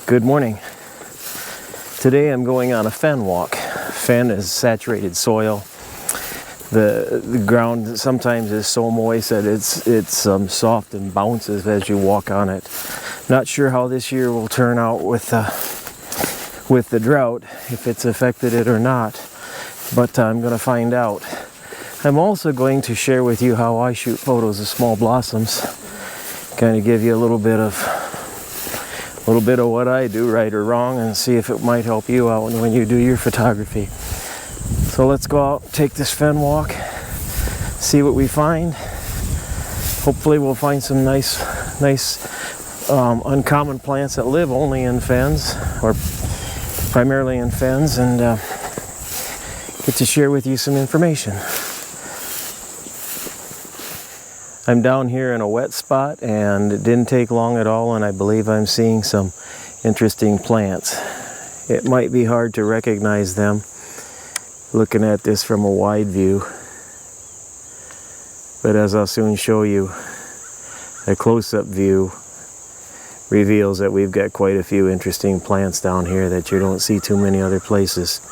Good morning. Today I'm going on a fen walk. Fen is saturated soil. The ground sometimes is so moist that it's soft and bounces as you walk on it. Not sure how this year will turn out with the drought, if it's affected it or not, but I'm going to find out. I'm also going to share with you how I shoot photos of small blossoms. Kind of give you a little bit of what I do, right or wrong, and see if it might help you out when you do your photography. So let's go out, take this fen walk, see what we find. Hopefully we'll find some nice uncommon plants that live only in fens, or primarily in fens, and get to share with you some information. I'm down here in a wet spot, and it didn't take long at all, and I believe I'm seeing some interesting plants. It might be hard to recognize them looking at this from a wide view, but as I'll soon show you, a close-up view reveals that we've got quite a few interesting plants down here that you don't see too many other places.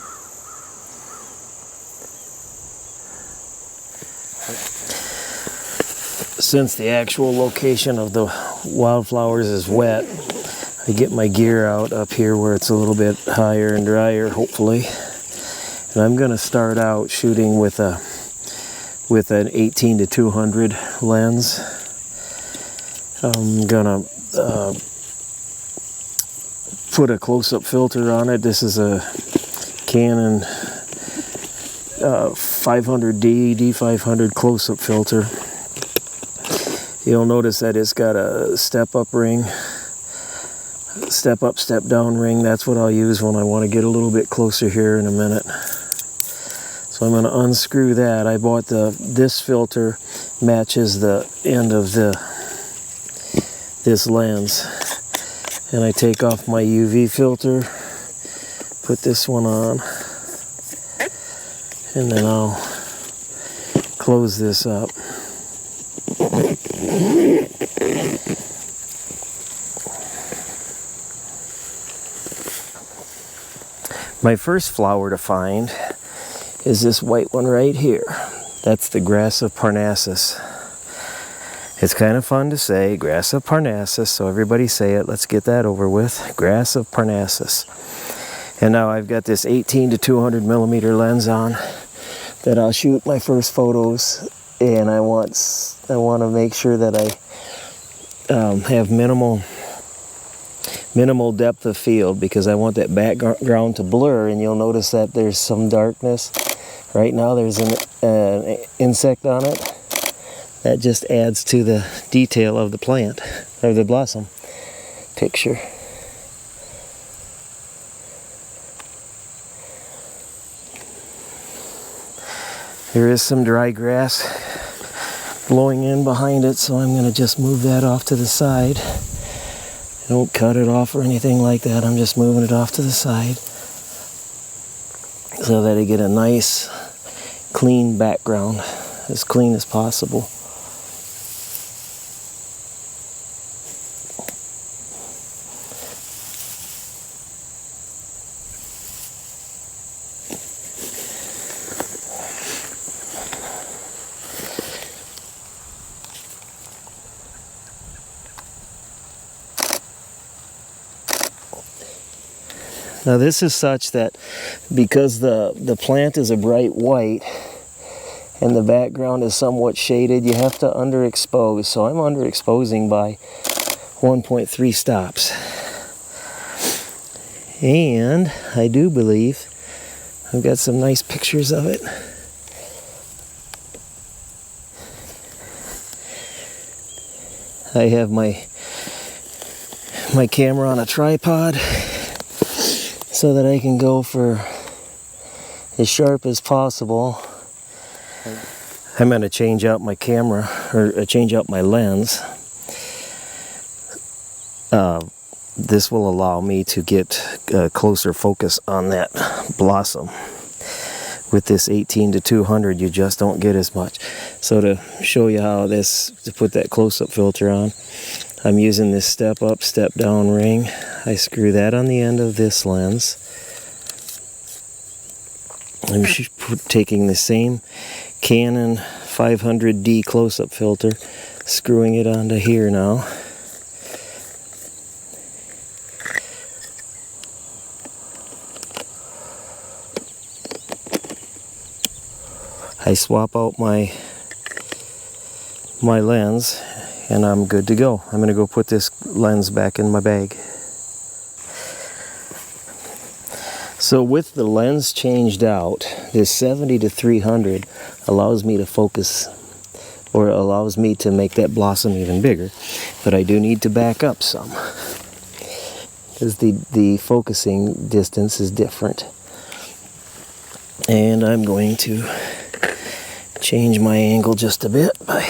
Since the actual location of the wildflowers is wet, I get my gear out up here where it's a little bit higher and drier, hopefully. And I'm going to start out shooting with an 18-200 lens. I'm going to put a close-up filter on it. This is a Canon 500D D500 close-up filter. You'll notice that it's got a step-up ring, step-up, step-down ring. That's what I'll use when I want to get a little bit closer here in a minute. So I'm going to unscrew that. I bought this filter matches the end of this lens. And I take off my UV filter, put this one on, and then I'll close this up. My first flower to find is this white one right here. That's the Grass of Parnassus. It's kind of fun to say, Grass of Parnassus, so everybody say it. Let's get that over with. Grass of Parnassus. And now I've got this 18-200 millimeter lens on that I'll shoot my first photos, and I want to make sure that I have minimal depth of field, because I want that background to blur, and you'll notice that there's some darkness. Right now there's an insect on it. That just adds to the detail of the plant, or the blossom picture. There is some dry grass blowing in behind it, so I'm going to just move that off to the side. Don't cut it off or anything like that. I'm just moving it off to the side so that I get a nice clean background, as clean as possible. Now this is such that because the plant is a bright white and the background is somewhat shaded, you have to underexpose. So I'm underexposing by 1.3 stops. And I do believe I've got some nice pictures of it. I have my camera on a tripod, so that I can go for as sharp as possible. I'm going to change out my camera, or change out my lens. This will allow me to get a closer focus on that blossom. With this 18-200, you just don't get as much. So to show you how to put that close-up filter on, I'm using this step up, step down ring. I screw that on the end of this lens. I'm taking the same Canon 500D close-up filter, screwing it onto here now. I swap out my lens and I'm good to go. I'm going to go put this lens back in my bag. So with the lens changed out, this 70 to 300 allows me to focus, or allows me to make that blossom even bigger. But I do need to back up some, because the focusing distance is different. And I'm going to change my angle just a bit by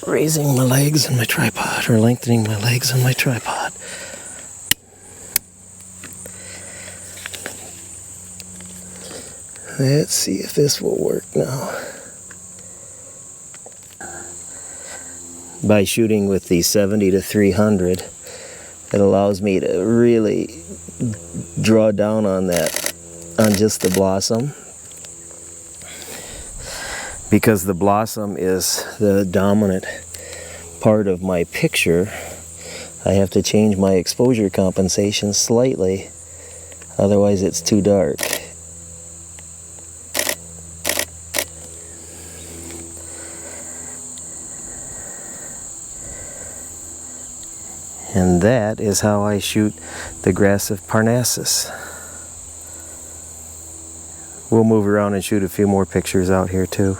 raising my legs in my tripod, or lengthening my legs in my tripod. Let's see if this will work now. By shooting with the 70 to 300, it allows me to really draw down on that, on just the blossom, because the blossom is the dominant part of my picture. I have to change my exposure compensation slightly, otherwise it's too dark. And that is how I shoot the Grass of Parnassus. We'll move around and shoot a few more pictures out here too.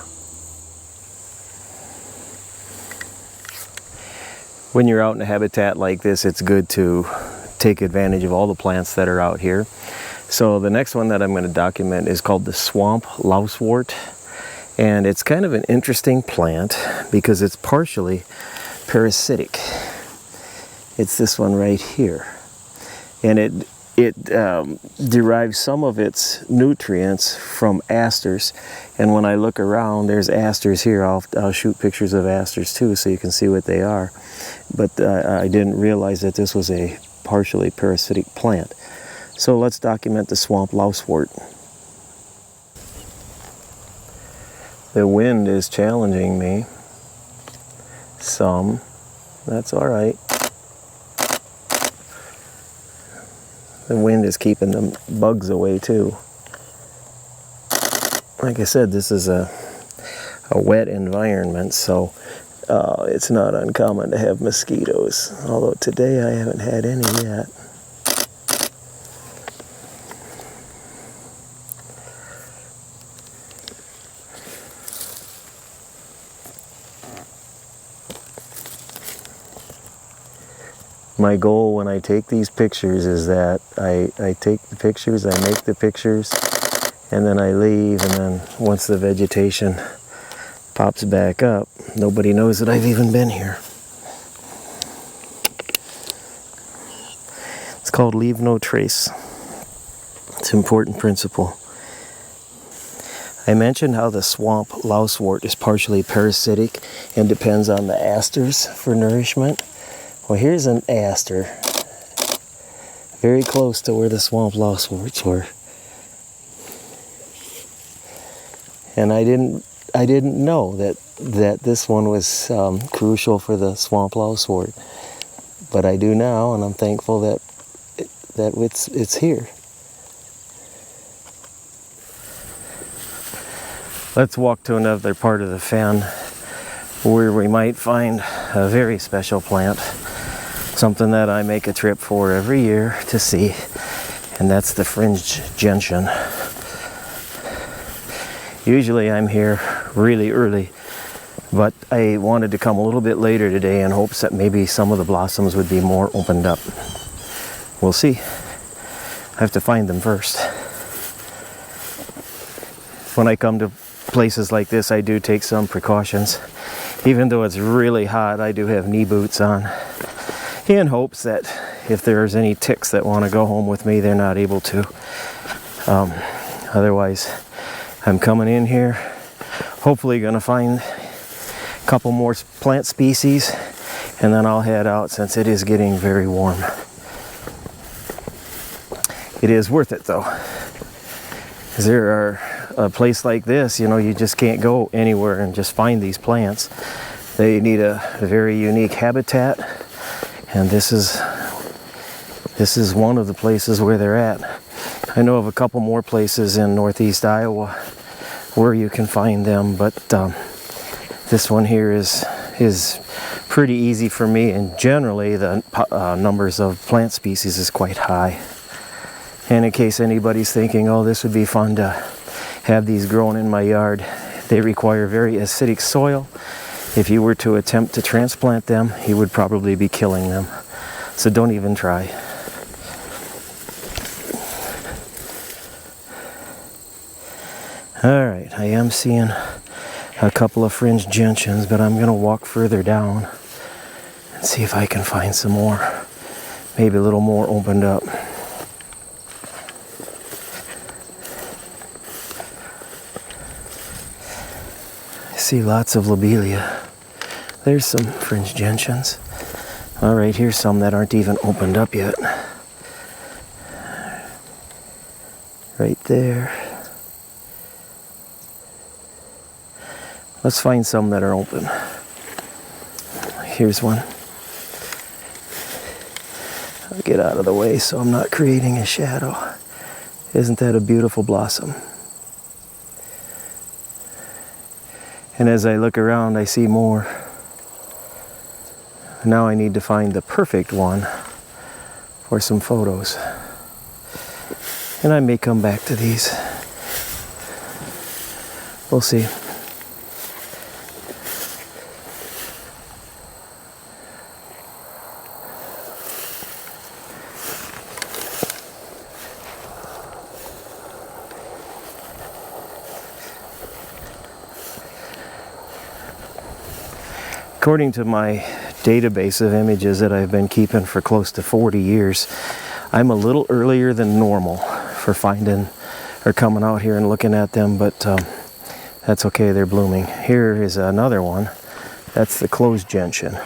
When you're out in a habitat like this, it's good to take advantage of all the plants that are out here. So the next one that I'm going to document is called the swamp lousewort. And it's kind of an interesting plant because it's partially parasitic. It's this one right here. And it derives some of its nutrients from asters. And when I look around, there's asters here. I'll shoot pictures of asters too so you can see what they are. But I didn't realize that this was a partially parasitic plant. So let's document the swamp lousewort. The wind is challenging me some. That's all right. The wind is keeping the bugs away too. Like I said, this is a wet environment, so it's not uncommon to have mosquitoes. Although today I haven't had any yet. My goal when I take these pictures is that I take the pictures, I make the pictures, and then I leave, and then once the vegetation pops back up, nobody knows that I've even been here. It's called leave no trace. It's an important principle. I mentioned how the swamp lousewort is partially parasitic and depends on the asters for nourishment. Well, here's an aster, very close to where the swamp louseworts were. And I didn't know that this one was crucial for the swamp lousewort, but I do now, and I'm thankful that it's here. Let's walk to another part of the fen where we might find a very special plant. Something that I make a trip for every year to see, and that's the fringed gentian. Usually I'm here really early, but I wanted to come a little bit later today in hopes that maybe some of the blossoms would be more opened up. We'll see. I have to find them first. When I come to places like this, I do take some precautions. Even though it's really hot, I do have knee boots on, in hopes that if there's any ticks that want to go home with me, they're not able to. Otherwise, I'm coming in here, hopefully going to find a couple more plant species, and then I'll head out since it is getting very warm. It is worth it though. There are a place like this, you know, you just can't go anywhere and just find these plants. They need a very unique habitat, and this is one of the places where they're at. I know of a couple more places in northeast Iowa where you can find them, but this one here is pretty easy for me, and generally the numbers of plant species is quite high. And in case anybody's thinking, oh, this would be fun to have these grown in my yard, they require very acidic soil. If you were to attempt to transplant them, you would probably be killing them. So don't even try. All right, I am seeing a couple of fringed gentians, but I'm gonna walk further down and see if I can find some more. Maybe a little more opened up. I see lots of lobelia. There's some fringed gentians. All right, here's some that aren't even opened up yet. Right there. Let's find some that are open. Here's one. I'll get out of the way so I'm not creating a shadow. Isn't that a beautiful blossom? And as I look around, I see more. Now I need to find the perfect one for some photos. And I may come back to these. We'll see. According to my database of images that I've been keeping for close to 40 years, I'm a little earlier than normal for finding or coming out here and looking at them, but that's okay, they're blooming. Here is another one. That's the closed gentian.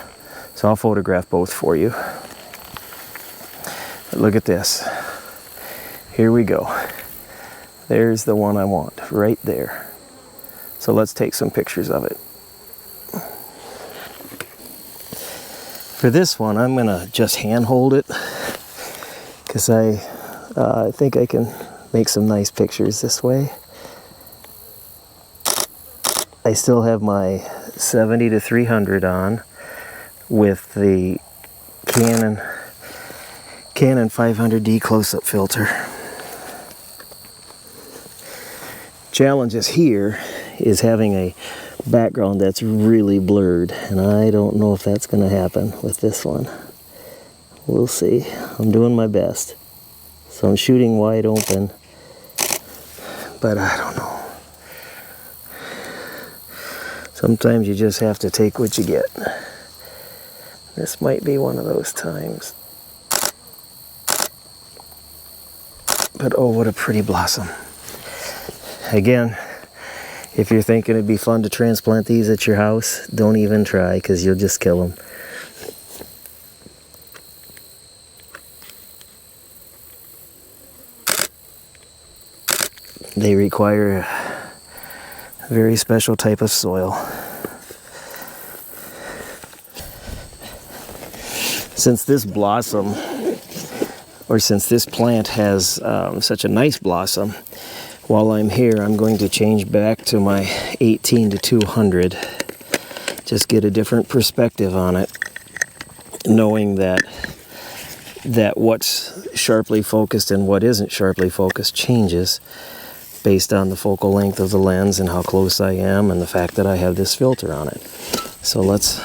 So I'll photograph both for you. But look at this. Here we go. There's the one I want, right there. So let's take some pictures of it. For this one, I'm gonna just hand hold it because I think I can make some nice pictures this way. I still have my 70-300 on with the Canon 500D close-up filter. Challenges here is having a background that's really blurred, and I don't know if that's going to happen with this one. We'll see. I'm doing my best. So I'm shooting wide open, but I don't know. Sometimes you just have to take what you get. This might be one of those times. But oh, what a pretty blossom. Again, if you're thinking it'd be fun to transplant these at your house, don't even try, because you'll just kill them. They require a very special type of soil. Since this blossom, or since this plant has such a nice blossom, while I'm here, I'm going to change back to my 18-200. Just get a different perspective on it, knowing that what's sharply focused and what isn't sharply focused changes based on the focal length of the lens and how close I am and the fact that I have this filter on it. So let's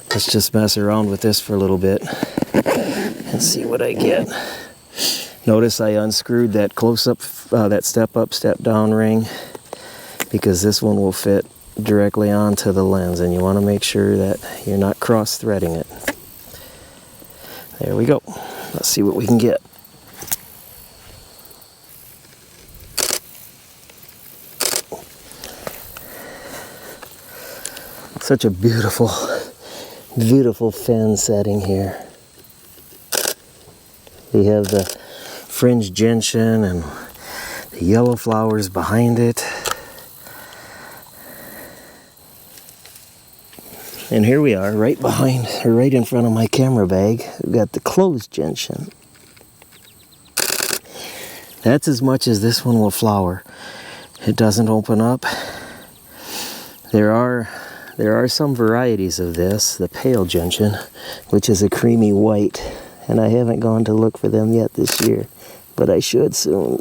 just mess around with this for a little bit and see what I get. Notice I unscrewed that close-up, that step-up, step-down ring, because this one will fit directly onto the lens, and you want to make sure that you're not cross-threading it. There we go. Let's see what we can get. Such a beautiful Beautiful fen setting here. We have the fringed gentian and the yellow flowers behind it. And here we are, right behind, or right in front of my camera bag. We've got the closed gentian. That's as much as this one will flower. It doesn't open up. There are some varieties of this, the pale gentian, which is a creamy white, and I haven't gone to look for them yet this year, but I should soon.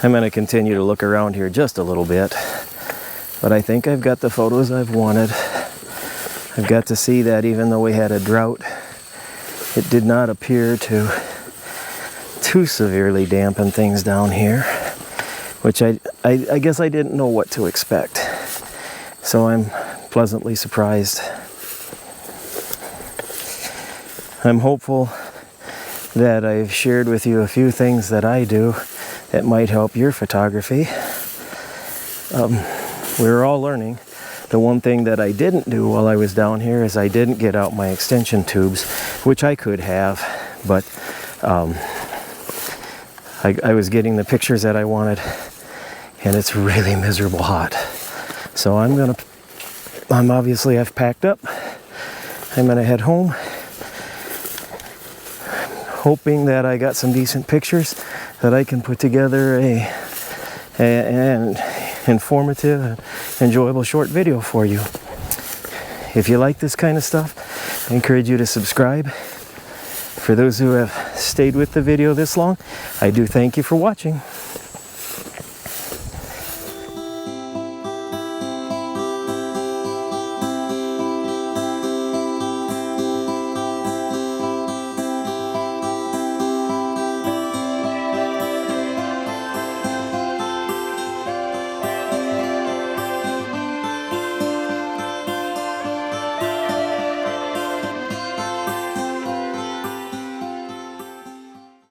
I'm going to continue to look around here just a little bit, but I think I've got the photos I've wanted. I've got to see that even though we had a drought, it did not appear to too severely dampen things down here, which I guess I didn't know what to expect. So I'm pleasantly surprised. I'm hopeful that I've shared with you a few things that I do that might help your photography. We're all learning. The one thing that I didn't do while I was down here is I didn't get out my extension tubes, which I could have, but I was getting the pictures that I wanted, and it's really miserable hot. So I've packed up. I'm gonna head home, hoping that I got some decent pictures that I can put together an informative and enjoyable short video for you. If you like this kind of stuff, I encourage you to subscribe. For those who have stayed with the video this long, I do thank you for watching.